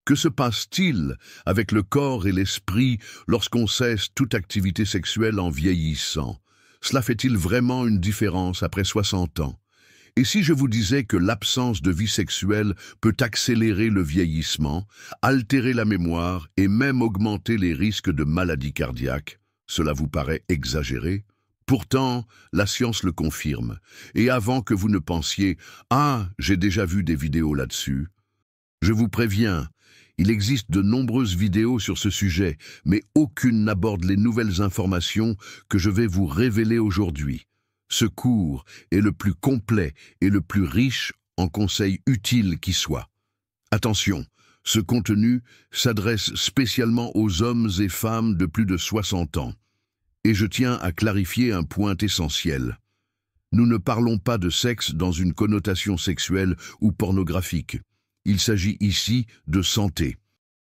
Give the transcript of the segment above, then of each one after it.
Que se passe-t-il avec le corps et l'esprit lorsqu'on cesse toute activité sexuelle en vieillissant? Cela fait-il vraiment une différence après 60 ans? Et si je vous disais que l'absence de vie sexuelle peut accélérer le vieillissement, altérer la mémoire et même augmenter les risques de maladies cardiaques, cela vous paraît exagéré? Pourtant, la science le confirme. Et avant que vous ne pensiez « Ah, j'ai déjà vu des vidéos là-dessus », je vous préviens, il existe de nombreuses vidéos sur ce sujet, mais aucune n'aborde les nouvelles informations que je vais vous révéler aujourd'hui. Ce cours est le plus complet et le plus riche en conseils utiles qui soient. Attention, ce contenu s'adresse spécialement aux hommes et femmes de plus de 60 ans. Et je tiens à clarifier un point essentiel. Nous ne parlons pas de sexe dans une connotation sexuelle ou pornographique. Il s'agit ici de santé.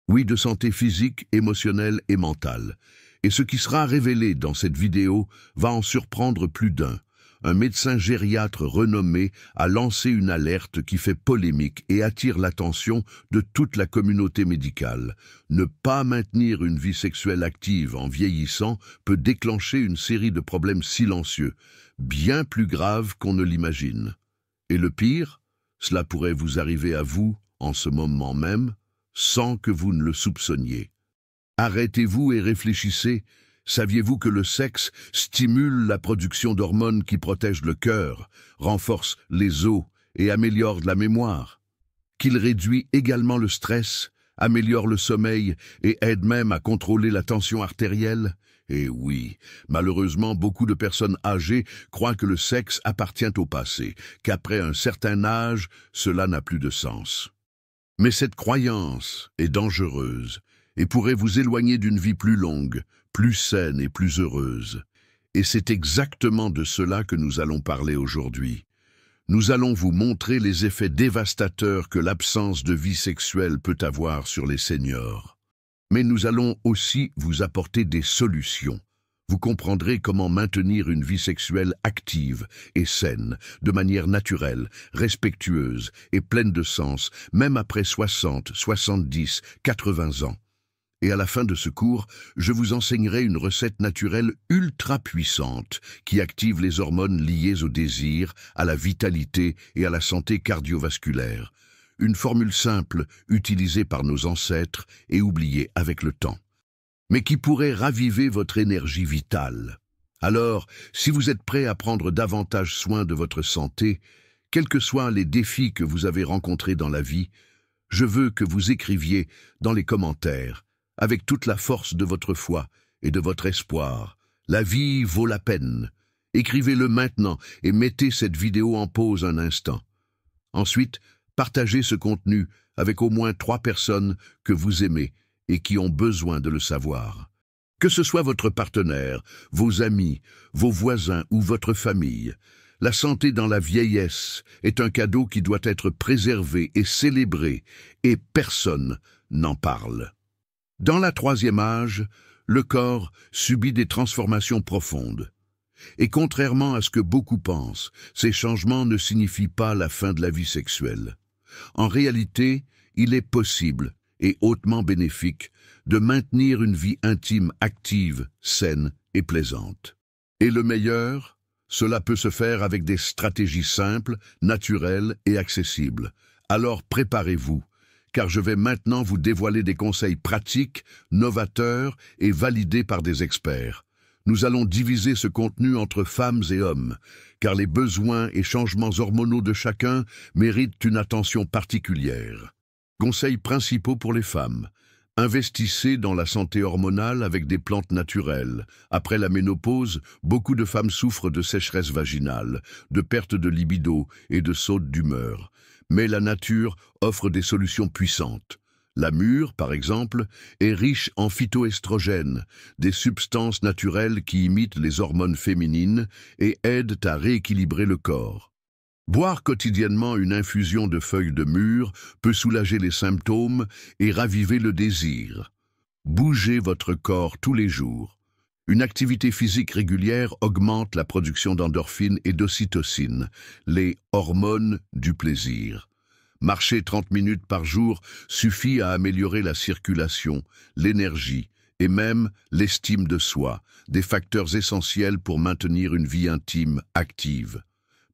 Oui, de santé physique, émotionnelle et mentale. Et ce qui sera révélé dans cette vidéo va en surprendre plus d'un. Un médecin gériatre renommé a lancé une alerte qui fait polémique et attire l'attention de toute la communauté médicale. Ne pas maintenir une vie sexuelle active en vieillissant peut déclencher une série de problèmes silencieux, bien plus graves qu'on ne l'imagine. Et le pire, cela pourrait vous arriver à vous en ce moment même, sans que vous ne le soupçonniez. Arrêtez-vous et réfléchissez. Saviez-vous que le sexe stimule la production d'hormones qui protègent le cœur, renforce les os et améliore la mémoire? Qu'il réduit également le stress, améliore le sommeil et aide même à contrôler la tension artérielle? Et oui, malheureusement, beaucoup de personnes âgées croient que le sexe appartient au passé, qu'après un certain âge, cela n'a plus de sens. Mais cette croyance est dangereuse et pourrait vous éloigner d'une vie plus longue, plus saine et plus heureuse. Et c'est exactement de cela que nous allons parler aujourd'hui. Nous allons vous montrer les effets dévastateurs que l'absence de vie sexuelle peut avoir sur les seniors. Mais nous allons aussi vous apporter des solutions. Vous comprendrez comment maintenir une vie sexuelle active et saine, de manière naturelle, respectueuse et pleine de sens, même après 60, 70, 80 ans. Et à la fin de ce cours, je vous enseignerai une recette naturelle ultra puissante qui active les hormones liées au désir, à la vitalité et à la santé cardiovasculaire. Une formule simple utilisée par nos ancêtres et oubliée avec le temps, mais qui pourrait raviver votre énergie vitale. Alors, si vous êtes prêt à prendre davantage soin de votre santé, quels que soient les défis que vous avez rencontrés dans la vie, je veux que vous écriviez dans les commentaires, avec toute la force de votre foi et de votre espoir, « La vie vaut la peine ». Écrivez-le maintenant et mettez cette vidéo en pause un instant. Ensuite, partagez ce contenu avec au moins 3 personnes que vous aimez et qui ont besoin de le savoir. Que ce soit votre partenaire, vos amis, vos voisins ou votre famille, la santé dans la vieillesse est un cadeau qui doit être préservé et célébré, et personne n'en parle. Dans la 3e âge, le corps subit des transformations profondes. Et contrairement à ce que beaucoup pensent, ces changements ne signifient pas la fin de la vie sexuelle. En réalité, il est possible et hautement bénéfique de maintenir une vie intime active, saine et plaisante. Et le meilleur, cela peut se faire avec des stratégies simples, naturelles et accessibles. Alors préparez-vous, car je vais maintenant vous dévoiler des conseils pratiques, novateurs et validés par des experts. Nous allons diviser ce contenu entre femmes et hommes, car les besoins et changements hormonaux de chacun méritent une attention particulière. Conseils principaux pour les femmes. Investissez dans la santé hormonale avec des plantes naturelles. Après la ménopause, beaucoup de femmes souffrent de sécheresse vaginale, de perte de libido et de sautes d'humeur. Mais la nature offre des solutions puissantes. La mûre, par exemple, est riche en phytoestrogènes, des substances naturelles qui imitent les hormones féminines et aident à rééquilibrer le corps. Boire quotidiennement une infusion de feuilles de mûre peut soulager les symptômes et raviver le désir. Bougez votre corps tous les jours. Une activité physique régulière augmente la production d'endorphines et d'ocytocine, les hormones du plaisir. Marcher 30 minutes par jour suffit à améliorer la circulation, l'énergie et même l'estime de soi, des facteurs essentiels pour maintenir une vie intime active.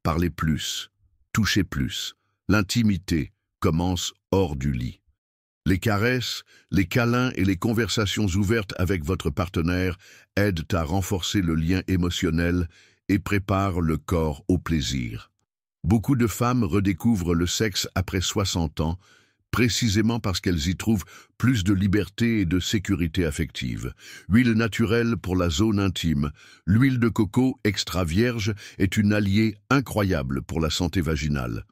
Parlez plus, touchez plus. L'intimité commence hors du lit. Les caresses, les câlins et les conversations ouvertes avec votre partenaire aident à renforcer le lien émotionnel et préparent le corps au plaisir. Beaucoup de femmes redécouvrent le sexe après 60 ans, précisément parce qu'elles y trouvent plus de liberté et de sécurité affective. Huile naturelle pour la zone intime, l'huile de coco extra vierge est une alliée incroyable pour la santé vaginale.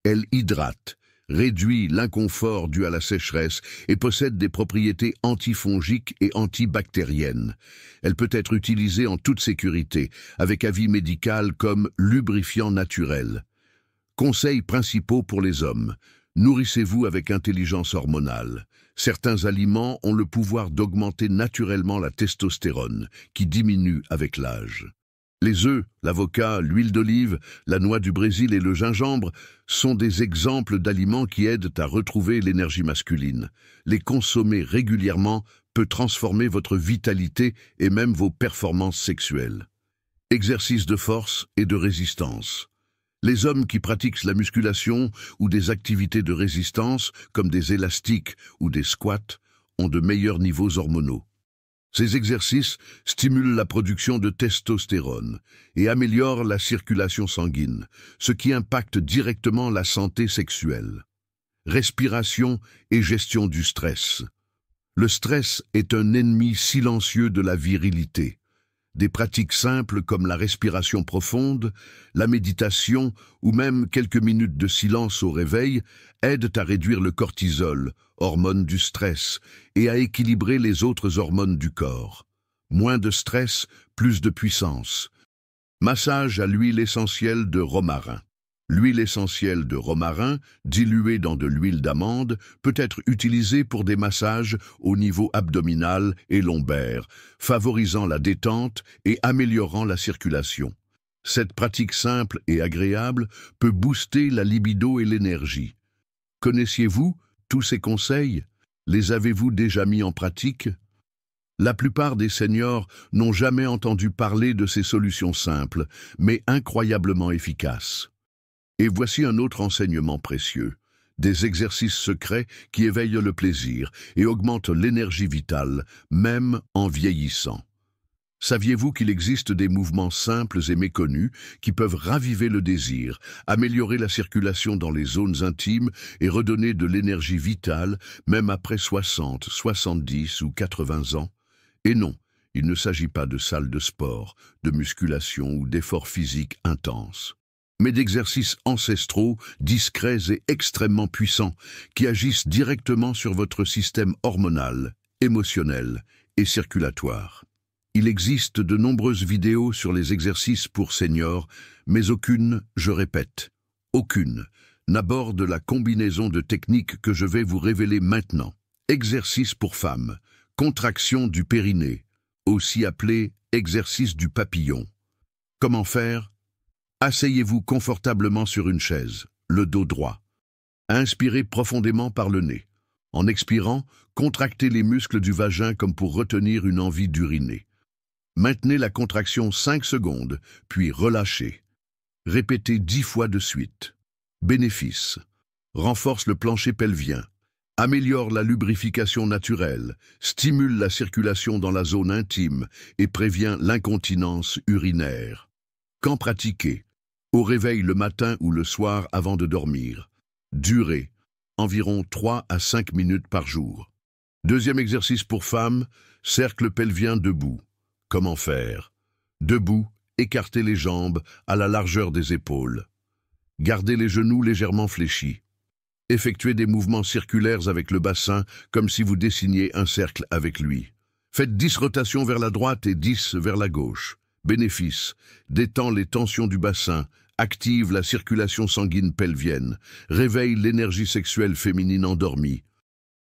Elle hydrate, réduit l'inconfort dû à la sécheresse et possède des propriétés antifongiques et antibactériennes. Elle peut être utilisée en toute sécurité, avec avis médical comme lubrifiant naturel. Conseils principaux pour les hommes. Nourrissez-vous avec intelligence hormonale. Certains aliments ont le pouvoir d'augmenter naturellement la testostérone, qui diminue avec l'âge. Les œufs, l'avocat, l'huile d'olive, la noix du Brésil et le gingembre sont des exemples d'aliments qui aident à retrouver l'énergie masculine. Les consommer régulièrement peut transformer votre vitalité et même vos performances sexuelles. Exercices de force et de résistance. Les hommes qui pratiquent la musculation ou des activités de résistance, comme des élastiques ou des squats, ont de meilleurs niveaux hormonaux. Ces exercices stimulent la production de testostérone et améliorent la circulation sanguine, ce qui impacte directement la santé sexuelle. Respiration et gestion du stress. Le stress est un ennemi silencieux de la virilité. Des pratiques simples comme la respiration profonde, la méditation ou même quelques minutes de silence au réveil aident à réduire le cortisol, hormone du stress, et à équilibrer les autres hormones du corps. Moins de stress, plus de puissance. Massage à l'huile essentielle de romarin. L'huile essentielle de romarin, diluée dans de l'huile d'amande, peut être utilisée pour des massages au niveau abdominal et lombaire, favorisant la détente et améliorant la circulation. Cette pratique simple et agréable peut booster la libido et l'énergie. Connaissiez-vous tous ces conseils? Les avez-vous déjà mis en pratique? La plupart des seniors n'ont jamais entendu parler de ces solutions simples, mais incroyablement efficaces. Et voici un autre enseignement précieux. Des exercices secrets qui éveillent le plaisir et augmentent l'énergie vitale, même en vieillissant. Saviez-vous qu'il existe des mouvements simples et méconnus qui peuvent raviver le désir, améliorer la circulation dans les zones intimes et redonner de l'énergie vitale, même après 60, 70 ou 80 ans? Et non, il ne s'agit pas de salles de sport, de musculation ou d'efforts physiques intenses, mais d'exercices ancestraux, discrets et extrêmement puissants, qui agissent directement sur votre système hormonal, émotionnel et circulatoire. Il existe de nombreuses vidéos sur les exercices pour seniors, mais aucune, je répète, aucune, n'aborde la combinaison de techniques que je vais vous révéler maintenant. Exercice pour femmes, contraction du périnée, aussi appelé exercice du papillon. Comment faire? Asseyez-vous confortablement sur une chaise, le dos droit. Inspirez profondément par le nez. En expirant, contractez les muscles du vagin comme pour retenir une envie d'uriner. Maintenez la contraction 5 secondes, puis relâchez. Répétez 10 fois de suite. Bénéfice. Renforce le plancher pelvien. Améliore la lubrification naturelle, stimule la circulation dans la zone intime et prévient l'incontinence urinaire. Quand pratiquer? Au réveil le matin ou le soir avant de dormir. Durée. Environ 3 à 5 minutes par jour. Deuxième exercice pour femmes, cercle pelvien debout. Comment faire? Debout, écartez les jambes à la largeur des épaules. Gardez les genoux légèrement fléchis. Effectuez des mouvements circulaires avec le bassin comme si vous dessiniez un cercle avec lui. Faites 10 rotations vers la droite et 10 vers la gauche. Bénéfice, détend les tensions du bassin, active la circulation sanguine pelvienne, réveille l'énergie sexuelle féminine endormie.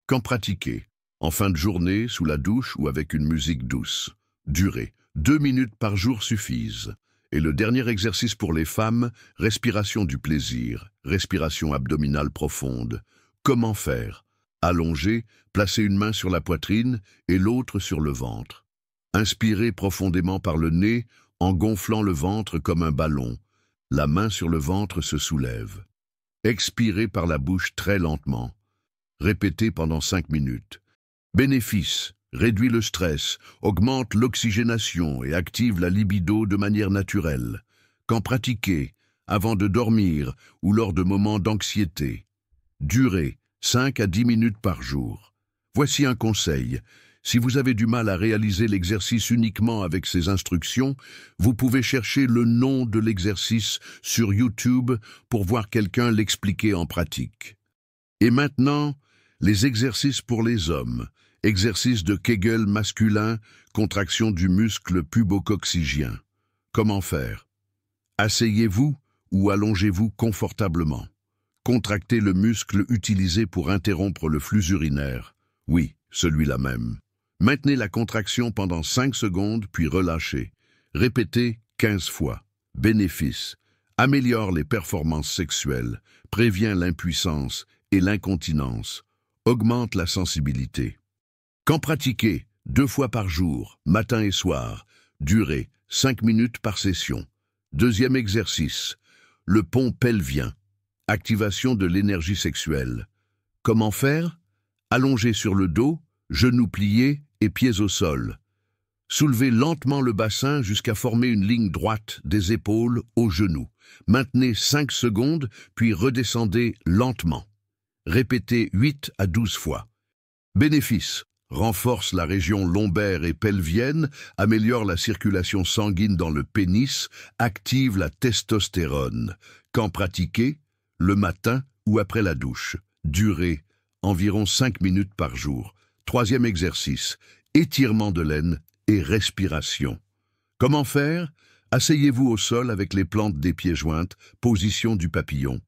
Quand pratiquer? En fin de journée, sous la douche ou avec une musique douce. Durée. 2 minutes par jour suffisent. Et le dernier exercice pour les femmes, respiration du plaisir, respiration abdominale profonde. Comment faire? Allongez, placez une main sur la poitrine et l'autre sur le ventre. Inspirez profondément par le nez en gonflant le ventre comme un ballon. La main sur le ventre se soulève. Expirez par la bouche très lentement. Répétez pendant 5 minutes. Bénéfice: réduit le stress, augmente l'oxygénation et active la libido de manière naturelle. Quand pratiqué, avant de dormir ou lors de moments d'anxiété. Durée: 5 à 10 minutes par jour. Voici un conseil. Si vous avez du mal à réaliser l'exercice uniquement avec ces instructions, vous pouvez chercher le nom de l'exercice sur YouTube pour voir quelqu'un l'expliquer en pratique. Et maintenant, les exercices pour les hommes. Exercice de Kegel masculin, contraction du muscle pubococcygien. Comment faire? Asseyez-vous ou allongez-vous confortablement. Contractez le muscle utilisé pour interrompre le flux urinaire. Oui, celui-là même. Maintenez la contraction pendant 5 secondes, puis relâchez. Répétez 15 fois. Bénéfice: améliore les performances sexuelles, prévient l'impuissance et l'incontinence, augmente la sensibilité. Quand pratiqué, 2 fois par jour, matin et soir, durée 5 minutes par session. Deuxième exercice, le pont pelvien, activation de l'énergie sexuelle. Comment faire? Allongez sur le dos, genoux pliés et pieds au sol. Soulevez lentement le bassin jusqu'à former une ligne droite des épaules aux genoux. Maintenez 5 secondes, puis redescendez lentement. Répétez 8 à 12 fois. Bénéfice: renforce la région lombaire et pelvienne, améliore la circulation sanguine dans le pénis, active la testostérone. Quand pratiqué, le matin ou après la douche. Durée: environ 5 minutes par jour. Troisième exercice, étirement de l'aine et respiration. Comment faire? Asseyez-vous au sol avec les plantes des pieds jointes, position du papillon.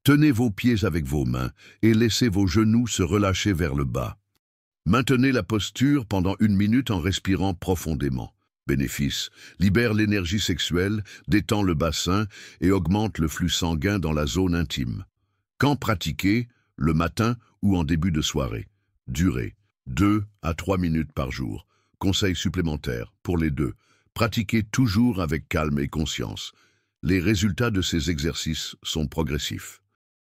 Tenez vos pieds avec vos mains et laissez vos genoux se relâcher vers le bas. Maintenez la posture pendant 1 minute en respirant profondément. Bénéfice: libère l'énergie sexuelle, détend le bassin et augmente le flux sanguin dans la zone intime. Quand pratiqué, le matin ou en début de soirée. Durée: 2 à 3 minutes par jour. Conseil supplémentaire pour les deux: pratiquez toujours avec calme et conscience. Les résultats de ces exercices sont progressifs.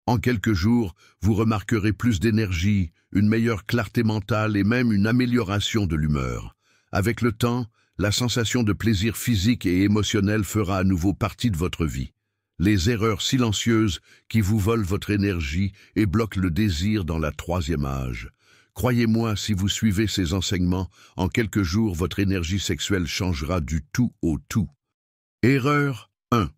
En quelques jours, vous remarquerez plus d'énergie, une meilleure clarté mentale et même une amélioration de l'humeur. Avec le temps, la sensation de plaisir physique et émotionnel fera à nouveau partie de votre vie. Les erreurs silencieuses qui vous volent votre énergie et bloquent le désir dans la 3e âge. Croyez-moi, si vous suivez ces enseignements, en quelques jours, votre énergie sexuelle changera du tout au tout. Erreur 1.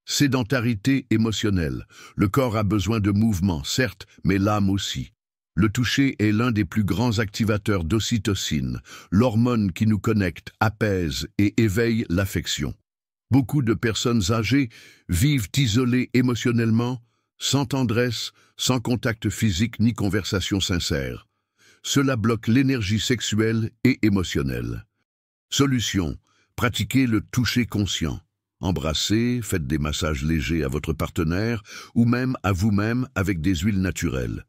Sédentarité émotionnelle. Le corps a besoin de mouvement, certes, mais l'âme aussi. Le toucher est l'un des plus grands activateurs d'ocytocine, l'hormone qui nous connecte, apaise et éveille l'affection. Beaucoup de personnes âgées vivent isolées émotionnellement, sans tendresse, sans contact physique ni conversation sincère. Cela bloque l'énergie sexuelle et émotionnelle. Solution: pratiquez le toucher conscient. Embrassez, faites des massages légers à votre partenaire ou même à vous-même avec des huiles naturelles.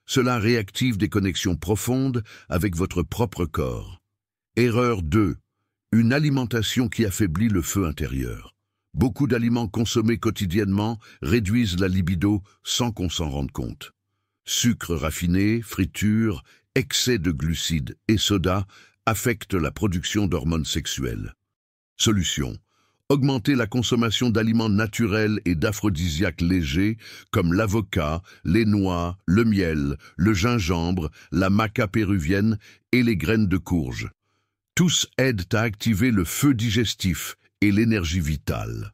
Cela réactive des connexions profondes avec votre propre corps. Erreur 2. Une alimentation qui affaiblit le feu intérieur. Beaucoup d'aliments consommés quotidiennement réduisent la libido sans qu'on s'en rende compte. Sucre raffiné, friture, excès de glucides et soda affectent la production d'hormones sexuelles. Solution: augmenter la consommation d'aliments naturels et d'aphrodisiaques légers comme l'avocat, les noix, le miel, le gingembre, la maca péruvienne et les graines de courge. Tous aident à activer le feu digestif et l'énergie vitale.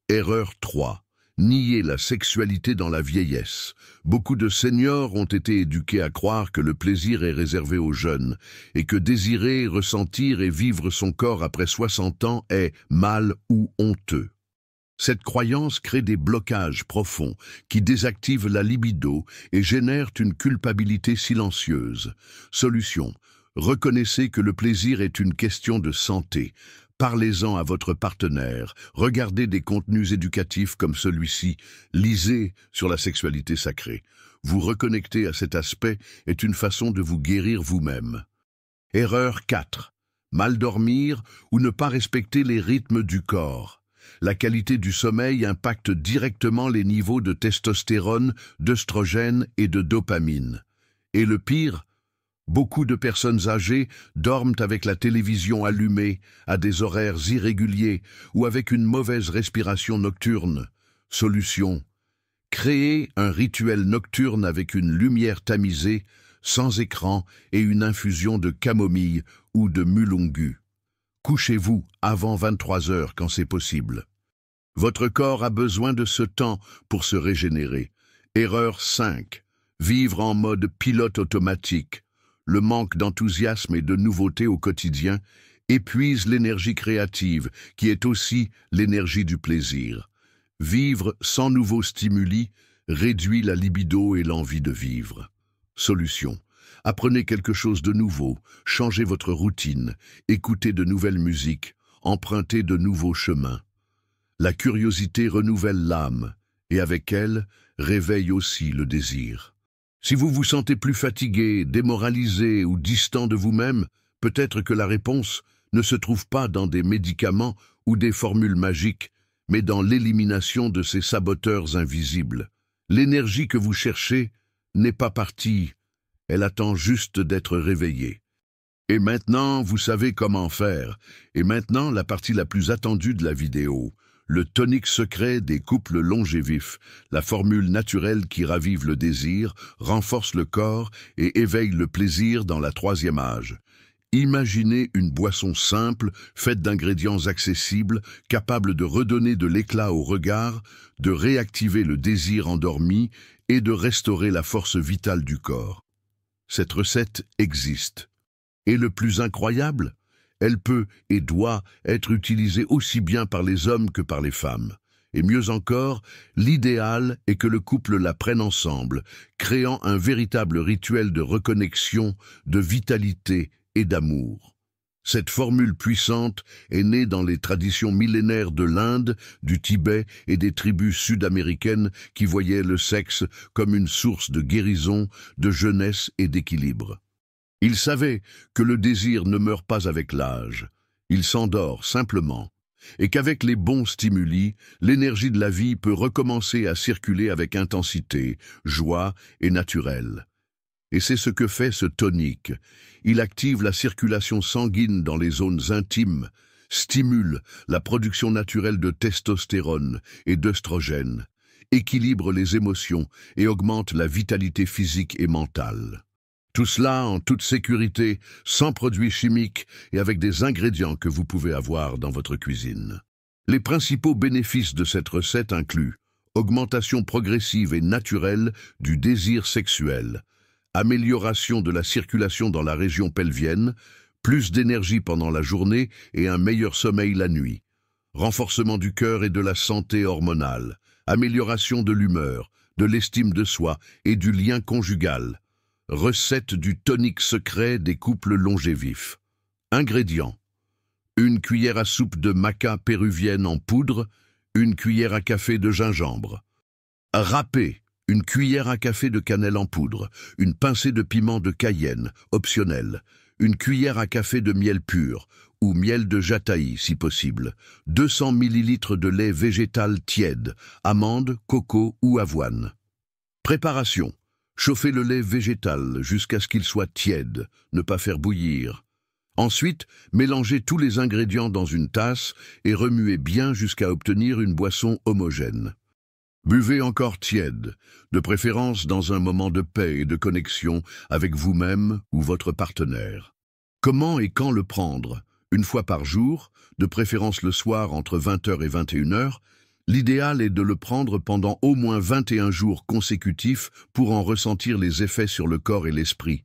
Erreur 3. Nier la sexualité dans la vieillesse. Beaucoup de seniors ont été éduqués à croire que le plaisir est réservé aux jeunes et que désirer, ressentir et vivre son corps après 60 ans est mal ou honteux. Cette croyance crée des blocages profonds qui désactivent la libido et génèrent une culpabilité silencieuse. Solution: reconnaissez que le plaisir est une question de santé, Parlez-en à votre partenaire, regardez des contenus éducatifs comme celui-ci, lisez sur la sexualité sacrée. Vous reconnecter à cet aspect est une façon de vous guérir vous-même. Erreur 4. Mal dormir ou ne pas respecter les rythmes du corps. La qualité du sommeil impacte directement les niveaux de testostérone, d'œstrogène et de dopamine. Et le pire, beaucoup de personnes âgées dorment avec la télévision allumée, à des horaires irréguliers ou avec une mauvaise respiration nocturne. Solution: créez un rituel nocturne avec une lumière tamisée, sans écran et une infusion de camomille ou de mulungu. Couchez-vous avant 23 heures quand c'est possible. Votre corps a besoin de ce temps pour se régénérer. Erreur 5. Vivre en mode pilote automatique. Le manque d'enthousiasme et de nouveauté au quotidien épuise l'énergie créative, qui est aussi l'énergie du plaisir. Vivre sans nouveaux stimuli réduit la libido et l'envie de vivre. Solution: apprenez quelque chose de nouveau, changez votre routine, écoutez de nouvelles musiques, empruntez de nouveaux chemins. La curiosité renouvelle l'âme, et avec elle, réveille aussi le désir. Si vous vous sentez plus fatigué, démoralisé ou distant de vous-même, peut-être que la réponse ne se trouve pas dans des médicaments ou des formules magiques, mais dans l'élimination de ces saboteurs invisibles. L'énergie que vous cherchez n'est pas partie, elle attend juste d'être réveillée. Et maintenant, vous savez comment faire. Et maintenant, la partie la plus attendue de la vidéo. Le tonique secret des couples longévifs, la formule naturelle qui ravive le désir, renforce le corps et éveille le plaisir dans la troisième âge. Imaginez une boisson simple, faite d'ingrédients accessibles, capable de redonner de l'éclat au regard, de réactiver le désir endormi et de restaurer la force vitale du corps. Cette recette existe. Et le plus incroyable, elle peut et doit être utilisée aussi bien par les hommes que par les femmes. Et mieux encore, l'idéal est que le couple la prenne ensemble, créant un véritable rituel de reconnexion, de vitalité et d'amour. Cette formule puissante est née dans les traditions millénaires de l'Inde, du Tibet et des tribus sud-américaines qui voyaient le sexe comme une source de guérison, de jeunesse et d'équilibre. Ils savaient que le désir ne meurt pas avec l'âge, il s'endort simplement, et qu'avec les bons stimuli, l'énergie de la vie peut recommencer à circuler avec intensité, joie et naturel. Et c'est ce que fait ce tonique. Il active la circulation sanguine dans les zones intimes, stimule la production naturelle de testostérone et d'œstrogène, équilibre les émotions et augmente la vitalité physique et mentale. Tout cela en toute sécurité, sans produits chimiques et avec des ingrédients que vous pouvez avoir dans votre cuisine. Les principaux bénéfices de cette recette incluent augmentation progressive et naturelle du désir sexuel, amélioration de la circulation dans la région pelvienne, plus d'énergie pendant la journée et un meilleur sommeil la nuit, renforcement du cœur et de la santé hormonale, amélioration de l'humeur, de l'estime de soi et du lien conjugal. Recette du tonique secret des couples longévifs. Ingrédients: une cuillère à soupe de maca péruvienne en poudre, une cuillère à café de gingembre. Râpé: une cuillère à café de cannelle en poudre, une pincée de piment de cayenne, optionnel, une cuillère à café de miel pur, ou miel de jataï si possible, 200 ml de lait végétal tiède, amandes, coco ou avoine. Préparation: chauffez le lait végétal jusqu'à ce qu'il soit tiède, ne pas faire bouillir. Ensuite, mélangez tous les ingrédients dans une tasse et remuez bien jusqu'à obtenir une boisson homogène. Buvez encore tiède, de préférence dans un moment de paix et de connexion avec vous-même ou votre partenaire. Comment et quand le prendre? Une fois par jour, de préférence le soir entre 20h et 21h, l'idéal est de le prendre pendant au moins 21 jours consécutifs pour en ressentir les effets sur le corps et l'esprit.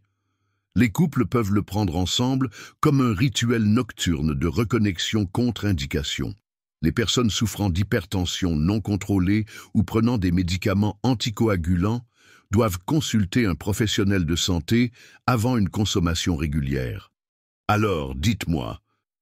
Les couples peuvent le prendre ensemble comme un rituel nocturne de reconnexion contre-indication. Les personnes souffrant d'hypertension non contrôlée ou prenant des médicaments anticoagulants doivent consulter un professionnel de santé avant une consommation régulière. Alors, dites-moi,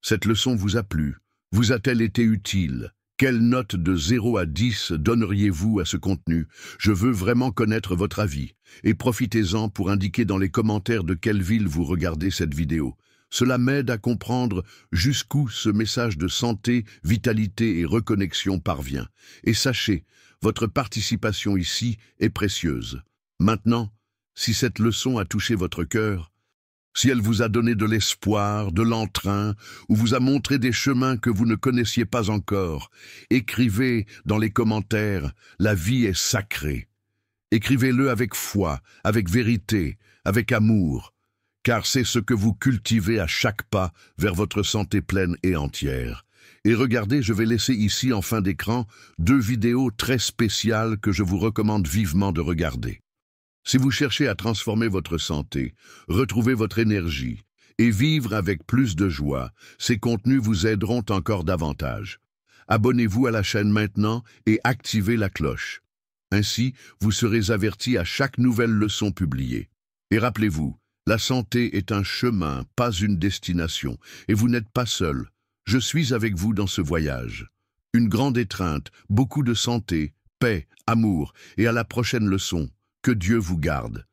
Cette leçon vous a plu? Vous a-t-elle été utile? Quelle note de 0 à 10 donneriez-vous à ce contenu? Je veux vraiment connaître votre avis. Et profitez-en pour indiquer dans les commentaires de quelle ville vous regardez cette vidéo. Cela m'aide à comprendre jusqu'où ce message de santé, vitalité et reconnexion parvient. Et sachez, votre participation ici est précieuse. Maintenant, si cette leçon a touché votre cœur, si elle vous a donné de l'espoir, de l'entrain, ou vous a montré des chemins que vous ne connaissiez pas encore, écrivez dans les commentaires « La vie est sacrée ». Écrivez-le avec foi, avec vérité, avec amour, car c'est ce que vous cultivez à chaque pas vers votre santé pleine et entière. Et regardez, je vais laisser ici en fin d'écran 2 vidéos très spéciales que je vous recommande vivement de regarder. Si vous cherchez à transformer votre santé, retrouver votre énergie et vivre avec plus de joie, ces contenus vous aideront encore davantage. Abonnez-vous à la chaîne maintenant et activez la cloche. Ainsi, vous serez averti à chaque nouvelle leçon publiée. Et rappelez-vous, la santé est un chemin, pas une destination, et vous n'êtes pas seul. Je suis avec vous dans ce voyage. Une grande étreinte, beaucoup de santé, paix, amour, et à la prochaine leçon. Que Dieu vous garde.